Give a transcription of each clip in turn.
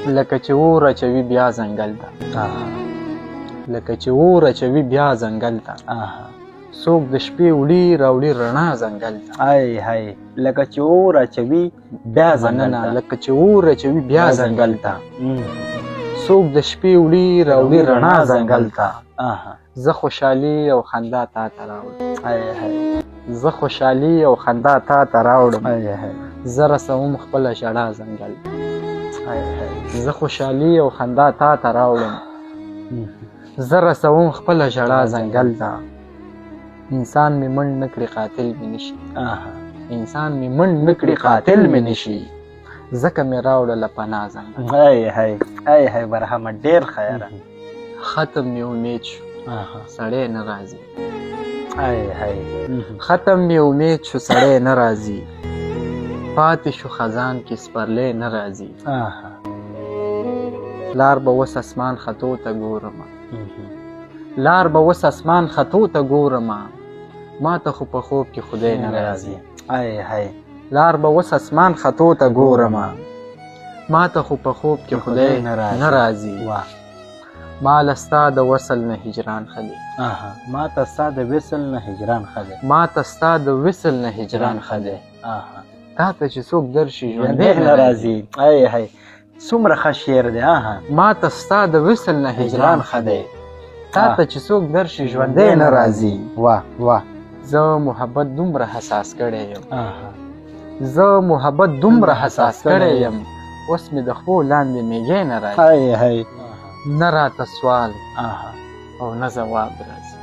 لکه چې اور اچوي بیا ځنګل ته لکه چې اور اچوي بیا ځنګل ته څوک د شپې وړي راوړي رڼا ځنګل ته لکه چې اور اچوي بیا ځنګل ته لکه چې اور اچوي بیا ځنګل ته څوک د شپې وړي راوړي رڼا ځنګل ته زه خوشحالي او خندا تا ته راوړم زه خوشحالي او خندا تا ته راوړم زه رسوم خپله ژړا ځنګل زه خوشحالي او خندا تا ته راوړم زه رسوم خپله ژړا ځنګل ته انسان مې منډ نه کړي قاتل مې نشي انسان مې منډ نه کړي قاتل مې نشي ځکه مې راوړله پناه ځنګل برهمه ډېر خیره ختم مې امید شو سړی نه راځي ختم مې امید شو سړی نه راځي پاتې شو خزان کې سپرلی نه راځي لار به اوس اسمان خطو ته ګورمه لار به اوس اسمان خطو ته ګورمه ما ته خو په خوب کې خدای نه راځي لار به اوس اسمان خطو ته ګورمه ما ته خو په خوب کې خدای نه راځي ما له ستا د وصل نه هجران ښه دی ما ته ستا د وصل نه هجران ښه دی ما ته ستا د وصل نه هجران ښه دی تا ته چې څوک درشي ژوندی نه راځي څومره ښه شعر دی ما ته ستا د وصل نه هجران ښه دی تا ته چې څوک درشي ژوندی نه راځي زه محبت دومره حساس کړی یم زه محبت دومره حساس کړی یم اوس مې د خپو لاندې میږی نه راځي نه راته سوال او نه ځواب راځي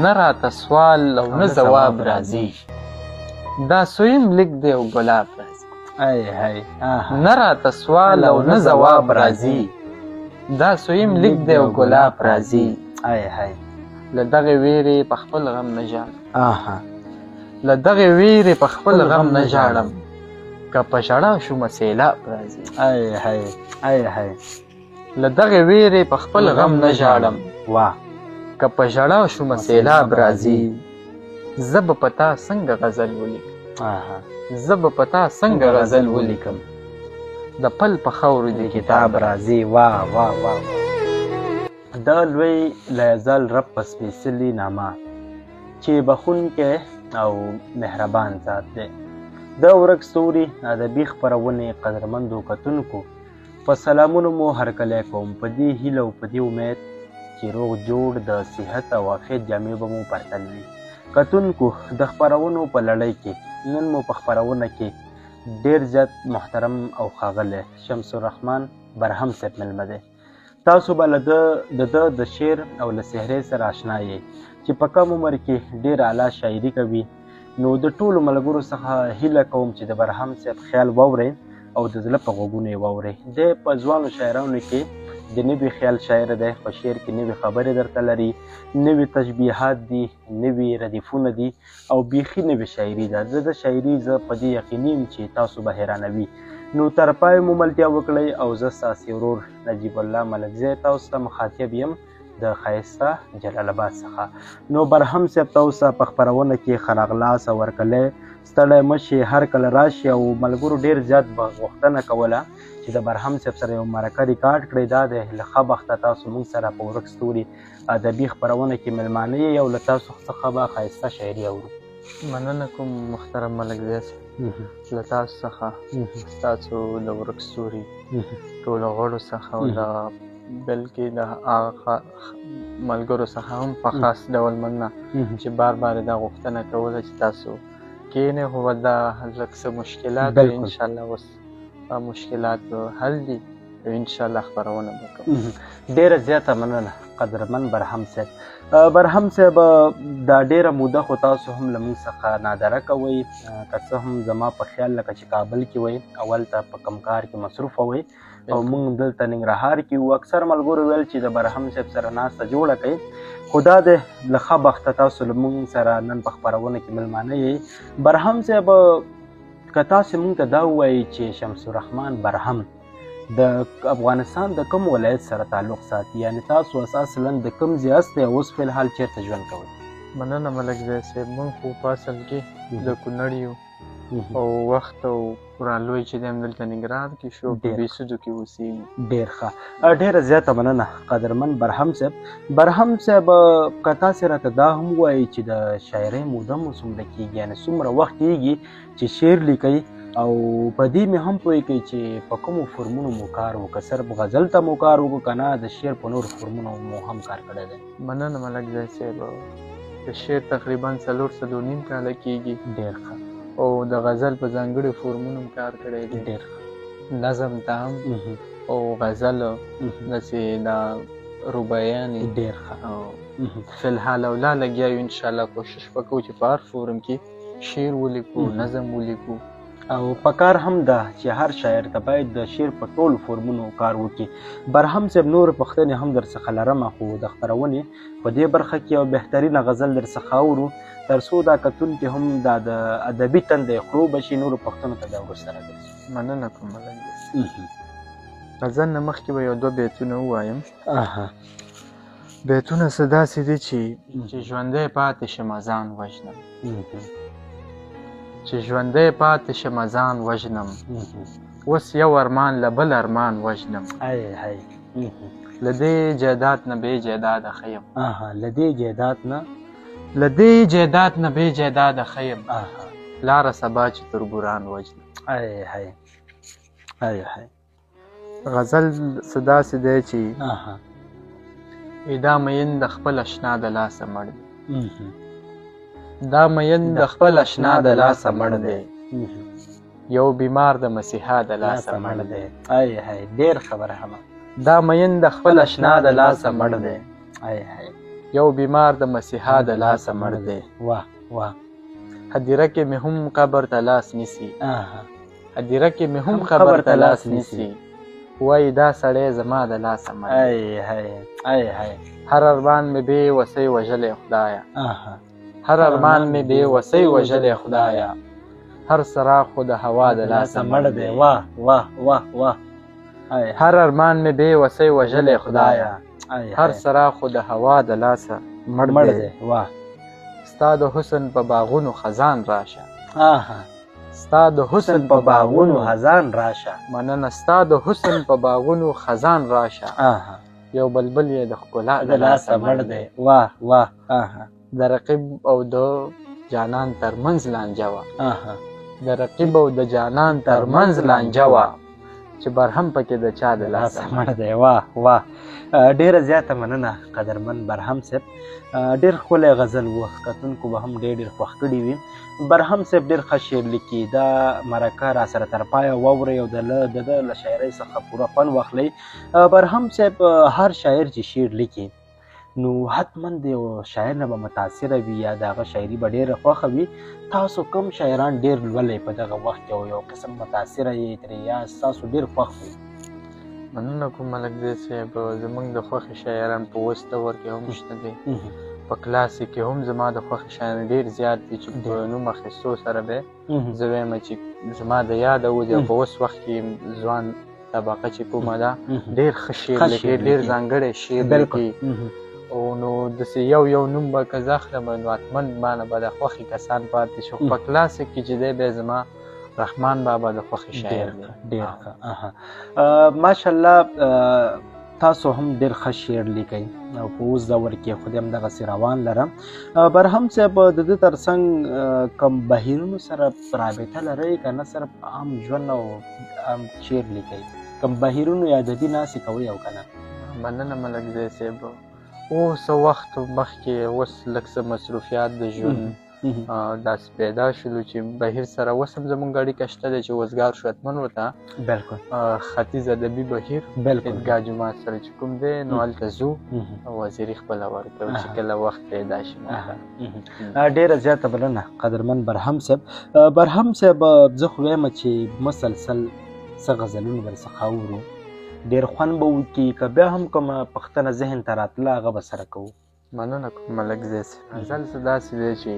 نه راته سوال او نه ځواب راځي دا سویم لیک دی او ګلاب راځي نه راته سوال او نه ځواب راځي دا سویم لیک دی او ګلاب راځي له دغې ویرې په خپل غم نه ژاړم له دغې ویرې په خپل غم نه ژاړم که په ژړا شومه سیلاب راځي له دغې ویرې په خپل غم نه ژاړم که په ژړا شومه سیلاب راځي زه به په تا څنګه غزل ولیکم زه به په تا څنګه غزل ولیکم د پل په خاورو د کتاب راځي دا لوی لایزال رب په سپېڅلي نامه چې بخښونکی او مهربان ذات دی دا ورک ستوري ادبي خپرونې قدرمندو کتونکو په سلامونو مو هرکلی کوم په دې هیله او په دې امید چې روغ جوړ د صحت او عافیت جامې به مو پرتل وي کتونکو د خپرونو په لړۍ کې نن مو په خپرونه کې ډېر زیات محترم او ښاغلی شمس الرحمن برهم صاحب مېلمه دی تاسو به له ده د شعر او له سحرې سره اشنا یې چې په کم عمر کې ډېر اعلی شاعري کوي نو د ټولو ملګرو څخه هیله کوم چې د برهم صاحب خیال واورئ او د زړه په غوږونو یې واورئ دی په ځوانو شاعرانو کې د نوي خیال شاعر دی په شعر کې نوي خبرې درته لري نوي تشبیهات دي نوي ردیفونه دي او بیخي نوي شاعري ده د شاعري زه په دې یقیني یم چې تاسو به حیرانوي نو تر پای مو ملتیا وکړئ او زه ستاسې ورور نجیب الله ملکزی تاسو ته مخاطب یم د ښایسته جلال آباد څخه نو برهم صاحب تاسو په خپرونه کې ښه راغلاست او ورکلی ستړی مه شئ هر کله راشي او ملګرو ډېر زیات غوښتنه کوله چې د برهم صاحب سره یو مرکه ریکارډ کړئ دا د له ښه بخته تاسو موږ سره په ورک ستوري ادبي خپرونه کې مېلمانه یې او له تاسو څخه به ښایسته شاعري اورو مننه کوم محترم ملکزی صاحب له تاسو څخه ستاسو د ورک ستوري ټولو غړو څخه او د بلکې د هغه ملګرو څخه هم په خاص ډول مننه چې بار بار دا غوښتنه کوله چې تاسو کښېنئ خو دا لږ څه مشکلات دي انشاءالله اوس مشکلات حل دي انشاءالله خپرونه به کوو ډېره زیاته مننه قدرمن برهم صاحب برهم صاحب دا ډېره موده خو تاسو هم له موږ څخه نادره کوئ که څه هم زما په خیال لکه چې کابل کې وئ اول ته په کم کار کې مصروفه وئ او موږ دلته ننګرهار کې وو اکثر ملګرو ویل چې د برهم صاحب سره ناسته جوړه کړئ خو دا د له ښه بخته تاسو له موږ سره نن په خپرونه کې مېلمانه یې برهم صاحب که تاسو موږ ته دا ووایي چې شمس الرحمن برهم د افغانستان د کوم ولایت سره تعلق ساتي یعنی تاسو اساساً د کوم ځای یاستئ او اوس فلحال چیرته ژوند کوئ مننه ملکزی صاحب موږ خو په اصل کې د کونړ یو او وخت او رالوی چې دی همدلته ننګرهار کې شو په بېسودو کې اوسېږو. ډېر ښه، ډېره زیاته مننه قدرمن برهم صاحب. برهم صاحب که تاسې راته دا هم ووایي چې د شاعرۍ موده مو څومره کېږي، یعنې څومره وخت کېږي چې شعر لیکئ، او په دې مې هم پوهېږئ چې په کومو فورمونو مو کار وکړه، صرف غزل ته مو کار وکړو که نه د شعر په نورو فورمونو مو هم کار کړی دی؟ مننه ملک ځای صاحب، د شعر تقریبا 4.5 کاله کېږي. ډېر ښه. او د غزل په ځانګړي فورمونو هم کار کړی دی. ډېر ښه. نظم ته هم او غزل داسې دا رباعیانې. ډېر ښه. او فی الحال او لا لګیا یو انشاءالله کوشش به کوو چې په هر فورم کې شعر ولیکو، نظم ولیکو. او پکار هم ده چې هر شاعر ته باید د شعر په ټولو فورمونو کار وکړي. برهم صاحب نور پوښتنې هم درڅخه لرمه، خو د خپرونې په دې برخه کې یو بهترینه غزل درڅخه اورو تر څو دا کتونکي هم دا د ادبي تندی خړوبه شي، نورو پوښتنو ته بیا وروسته راګرځو. مننه کوم ملک. غزل نه مخکې به یو 2 بیتونه ووایم. بیتونه څه داسې دي چې ژوندی پاتې شم ځان وژنم، چې ژوندی پاتې شم ځان وژنم، اوس یو ارمان له بل ارمان وژنم، له دې جایداد نه بې جایداده ښه یم، له دې جایداد نه له دې جایداد نه بې جایداده ښه یم، لاره سبا چې تربوران وژنم. غزل څه داسې دی چې دا مین د خپل اشنا د لاسه مړ دی، دا مین د خپل اشنا د لاسه مړ دی، یو بیمار د مسیحا د لاسه مړ دی. ډېر خبره هم. دا مین د خپل اشنا د لاسه مړ دی، یو بیمار د مسیحا د لاسه مړ دی. واه واه. هدیره کې مې هم قبر ته لاس نیسي، هدیره کې مې هم قبر ته لاس نیسي، وایي دا سړی زما د لاسه مړ دی. هر ارمان مې بې وسۍ وژلی خدایه، هر ارمان مې بې وسۍ وژلی خدایه، هر څراغ خو د هوا د لاسه مړ دی. واه واه واه واه. هر ارمان مې بې وسۍ وژلی خدایه، هر څراغ خو د هوا د لاسه مړ دی. واه. ستا د حسن په باغونو خزان راشه، ستا د حسن په باغونو خزان راشه. مننه. ستا د حسن په باغونو خزان راشه، یو بلبل یې د ښکلا د لاسه مړ دی. واه واه. د رقیب او د جانان ترمنځ لانجه وه، د رقیب او د جانان ترمنځ لانجه وه، چې برهم پکې د چا د لاسه مړ دی. واه واه. ډېره زیاته مننه قدرمن برهم صاحب. ډېر ښکلی غزل و، کتونکو به هم ډېر خوښ کړي وي. برهم صاحب ډېر ښه شعر لیکي. دا مرکه را سره تر پایه واورئ او د ده له شاعرۍ څخه پوره خوند واخلئ. برهم صاحب هر شاعر چې شعر لیکي نو حتما د یو شاعر نه به متاثره وي یا د هغه شاعري به ډېره خوښه وي. تاسو کوم شاعران ډېر لولئ په دغه وخت کې او یو قسم متاثره یې ترې یا ستاسو ډېر خوښ وي؟ مننه کوم ملک دی صاحب. زموږ د خوښې شاعران په اوس دور کې هم شته دي، په کلاسیک کې هم زما د خوښې شاعران ډېر زیات دي چې په نوم اخیستو سره به زه وایم چې زما د یاده وځي. او په اوس وخت کې ځوان طبقه چې کومه ده ډېر ښه شعر لیکي، ډېر ځانګړی شعر لیکي. او نو داسې یو نوم به که زه اخلم نو حتما مانه به د خوښې کسان پاتې شو. په کلاسیک کې چې دی بیا زما رحمان بابا د خوښې شاعر دی. ډېر ښه. ماشاءالله تاسو هم ډېر ښه شعر لیکئ او په اوس دور کې خو دې همدغسې روان لرم. برهم صاحب د ده تر څنګ کوم بهیرونو سره رابطه لرئ که نه صرف عام ژوند او عام شعر لیکئ؟ کوم بهیرونو یا ادبي ناستې کوئ او که نه؟ مننه ملک دی صاحب. اوس وخت مخکې اوس لږ څه مصروفیات د ژوند داسې پیدا شولو چې بهیر سره اوس هم زموږ اړیکه شته دی چې وزګار شو حتما ورته ختیځ ادبي بهیر عیدګاه جومات سره چې کوم دی نو هلته ځو او وزیري خپله ورکوو چې کله وخت پیدا شي. ډېره زیاته بلنه قدرمن برهم صاحب. برهم صاحب زه خو وایم چې مسلسل څه غزلونه درڅخه اورو، ډېر خوند به وکړي. که بیا هم کومه پوښتنه ذهن ته راتله هغه به سره کوو. مننه کوم ملک زی صاحب. غزل څه داسې دی چې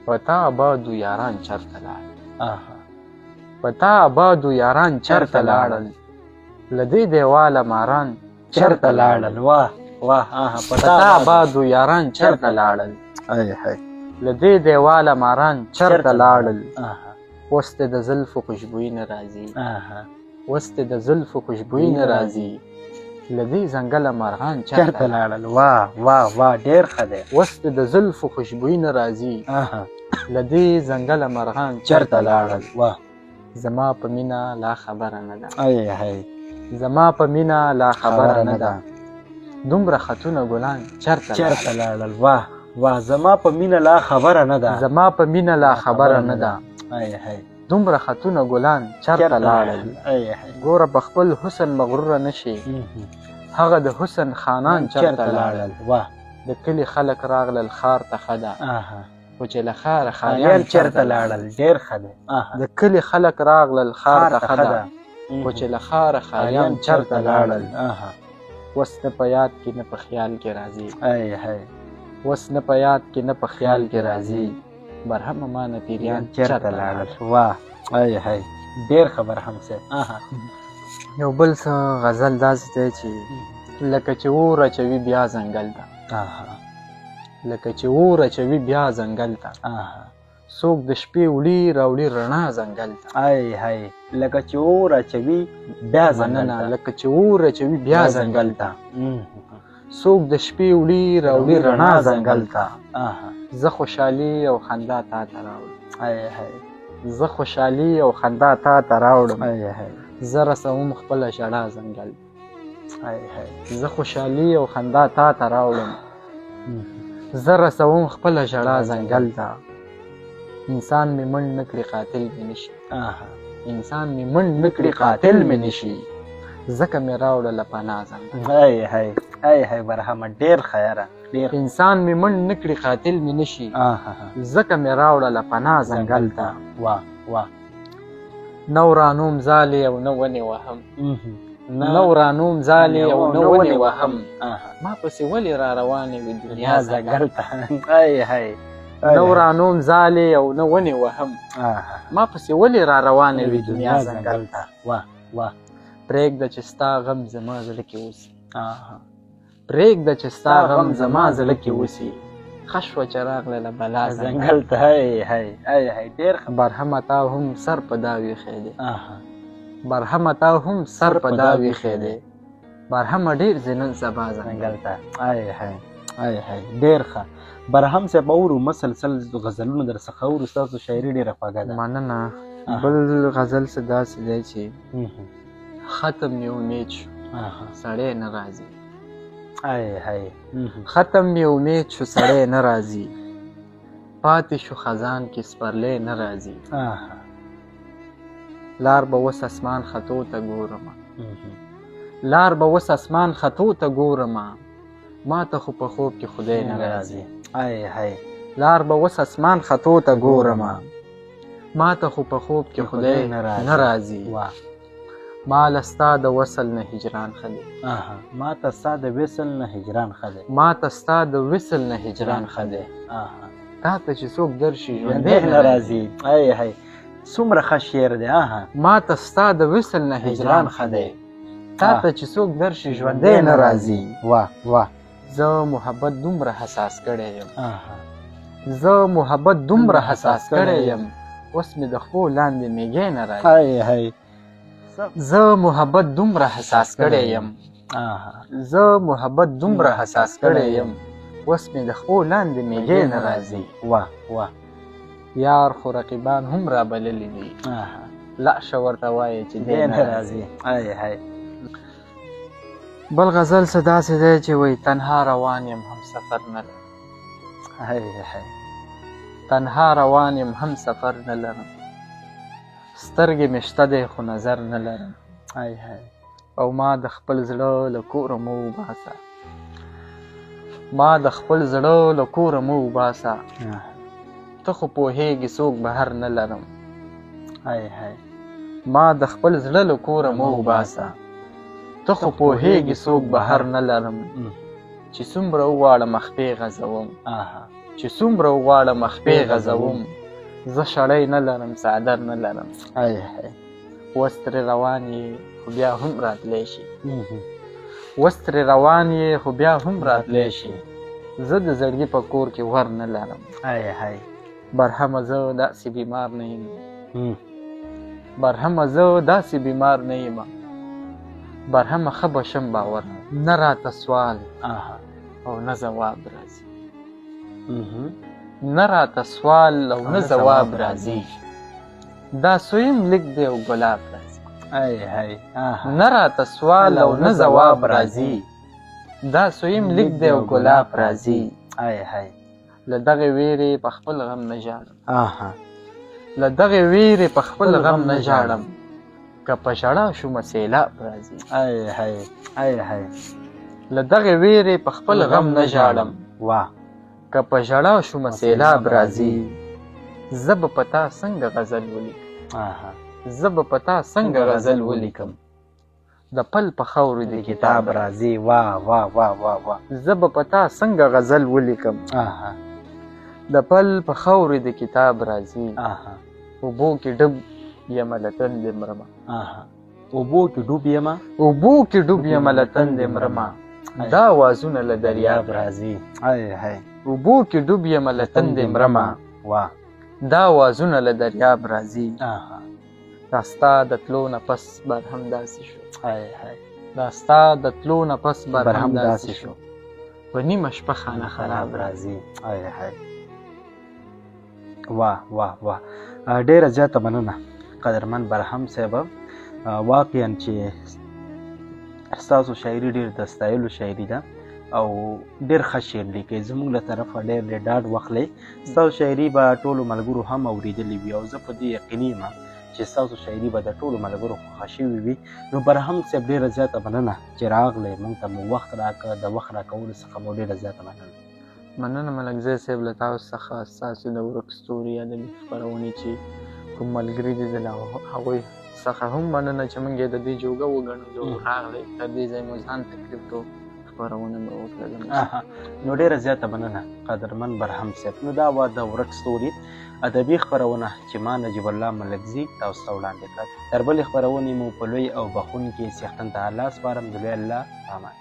په تا آبادو یاران چرته لاړل، په تا آبادو یاران چرته لاړل، له دې دیواله ماران چرته لاړل. واه واه. په تا آبادو یاران چرته لاړل، له دې دیواله ماران چرته لاړل، وس ته د زلفو خوشبویي نه راځي وس ته د زلفو خوشبویي نه راځي له دې ځنګله مرغان چرته لاړل واه واه واه ډېر ښه دی وس ته د زلفو خوشبویي نه راځي له دې ځنګله مرغان چرته لاړل واه زما په مینه لا خبره نه ده هی زما په مینه لا خبره نه ده دومره خطونه ګلان چرته لاړل واه واه زما په مینه لا خبره نه ده زما په مینه لا خبره نه ده هی دومره خطونه ګلان چرته لاړل ګوره په خپل حسن مغروره نشي هغه د حسن خانان چرته لاړل واه د کلي خلک راغلل ښار ته ښه ده خو چې له ښاره ښاریان چرته لاړل ډېر ښه دی د کلي خلک راغلل ښار ته ښه ده خو چې له ښاره ښاریان چرته لاړل وس نه په یاد کې نه په خیال کې راځي وس نه په یاد کې نه په خیال کې راځي برهمه ما نه پیریان چرته لاړل واه هی ډېر ښه برهم صاحب یو بل څه غزل داسې دی چې لکه چې اور اچوي بیا ځنګل ته لکه چې اور اچوي بیا ځنګل ته څوک د شپې وړي راوړي رڼا ځنګل ته هی لکه چې اور اچوي بیا ځنګل ته لکه چې اور اچوي بیا ځنګل ته څوک د شپې وړي راوړي رڼا ځنګل ته زه خوشحالي او خندا تا ته راوړم زه خوشحالي او خندا تا ته راوړم زه رسوم خپله ژړا ځنګل زه خوشحالي او خندا تا ته راوړم زه رسوم خپله ژړا ځنګل ته انسان مې مړ نه کړي قاتل مې نشي انسان مې مړ نه کړي قاتل مې نشي ځکه مې راوړله پناه ځنګل هی برهمه ډېر ښه یاره انسان مې مړ نه کړي قاتل مې نشي ځکه مې راوړله پناه ځنګل ته واه نه ورانوم ځالې او نه ونې وهم نه ورانوم ځالې او نه ونې وهم ما پسې ولې را روانې وي دنیا ځنګل ته نه ورانوم ځالې او نه ونې وهم ما پسې ولې را روانې وي دنیا ځنګل ته واه پرېږده چې ستا غم زما زړه کې اوسي پرېږده چې ستا غم زما زړه کې اوسي ښه شوه چې راغلله بلا ځنګل ته هی ډېر ښه برهمه تا هم سر په دا ویښی دی برهمه تا هم سر په دا ویښی دی برهمه ډېر ځې نن سبا ځنګل ته هی ډېر ښه برهم صاحب اورو مسلسل غزلونه در څخه اورو ستاسو شاعري ډېره خوږه ده مننه بل غزل څه داسې دی چې ختم مې امید شو سړی نه راځي ختم مې امید شو سړی نه راځي پاتې شو خزان کې سپرلی نه راځي لار به وس اسمان خطو ته ګورمه لار به وس اسمان خطو ته ګورمه ما ته خو په خوب کې خدای نه راځي لار به وس اسمان خطو ته ګورمه ما ته خو په خوب کې خدای نه راځي ما له ستا د وصل نه هجران ښه دی ما ته ستا د وصل نه هجران ښه دی ما ته ستا د وصل نه هجران ښه دی تا ته چې څوک درشي ژوندی نه راځي څومره ښه شعر دی ما ته ستا د وصل نه هجران ښه دی تا ته چې څوک درشي ژوندی نه راځي واه زه محبت دومره حساس کړی یم زه محبت دومره حساس کړی یم اوس مې د خپو لاندې میږی نه راځي زه محبت دومره حساس کړی یم زه محبت دومره حساس کړی یم اوس مې د خپو لاندې میږی نه راځي واه یار خو رقیبان هم را بللی دي لاشه ورته وایې چې دی نه راځي بل غزل څه داسې دی چې وایي تنها روان یم هم سفر نه لرم تنها روان یم هم سفر نه لرم سترګې مې شته دی خو نظر نه لرم او ما د خپل زړه له کوره مه وباسه ما د خپل زړه له کوره مه وباسه ته خو پوهېږې څوک بهر نه لرم ما د خپل زړه له کوره مه وباسه ته خو پوهېږې څوک بهر نه لرم چې څومره وغواړم خپې غځوم چې څومره وغواړم خپې غځوم زه شړی نه لرم څادر نه لرم اوس ترې روان یې خو بیا هم راتلی شي اوس ترې روان یې خو بیا هم راتلی شي زه د زړګي په کور کې ور نه لرم برهمه زه داسې بیمار نه یم برهمه زه داسې بیمار نه یم برهمه ښه به شم باور نه راته سوال او نه ځواب راځي نه راته سوال او نه ځواب راځي دا سویم لیک دی او ګلاب راځي نه راته سوال او نه ځواب راځي دا سویم لیک دی او ګلاب راځي له دغې ویرې په خپل غم نه ژاړم له دغې ویرې په خپل غم نه ژاړم که په ژړا شومه سیلاب راځي له دغې ویرې په خپل غم نه ژاړم که په ژړا شومه سیلاب راځي زه به په تا څنګه غزل ولیکم زه به په تا څنګه غزل ولیکم د پل په خاورو د کتاب راځي زه به په تا څنګه غزل ولیکم د پل په خاورو د کتاب راځي اوبو کې ډوب یمه له تندې مرمه اوبو کې ډوب یمه له تندې مرمه دا وازونه له دریاب راځي اوبو کې ډوب یمه له تندې مرمه دا وازونه له دریاب راځي دا ستا د تلو نه پس برهم داسې شو دا ستا د تلو نه پس برهم داسې شو په نیمه شپه خانه خراب راځي ډیره زیاته مننه قدرمن برهم صاحب واقعا چې ستاسو شاعري ډېر د ستایلو شاعري ده او ډېر ښه شعر لیکئ زموږ له طرفه ډېر ډاډ واخلئ ستاسو شاعري به ټولو ملګرو هم اورېدلې وي او زه په دې یقیني یم چې ستاسو شاعري به د ټولو ملګرو خوښه شوې وي نو برهم صاحب ډېره زیاته مننه چې راغلی موږ ته مو وخت راکړه د وخت راکولو څخه مو ډېره زیاته مننه ملکزی صاحب له تاسو څخه ستاسو د ورک ستوري ادبي خپرونې چې کوم ملګري دي د هغوی څخه هم مننه چې موږ یې د دې جوګه وګڼو راغلی تر دې ځای مو ځان تکلیف کو خپرونه مې وکړله نو ډېره زیاته مننه قدرمن برهم صاحب نو دا وه د ورک ستوري ادبي خپرونه چې ما نجیب الله ملکزي تاسو ته وړاندې کړه تر بلې خپرونې مو په لوی او بخښونکي څښتن ته الله سپارم د لوی الله په امان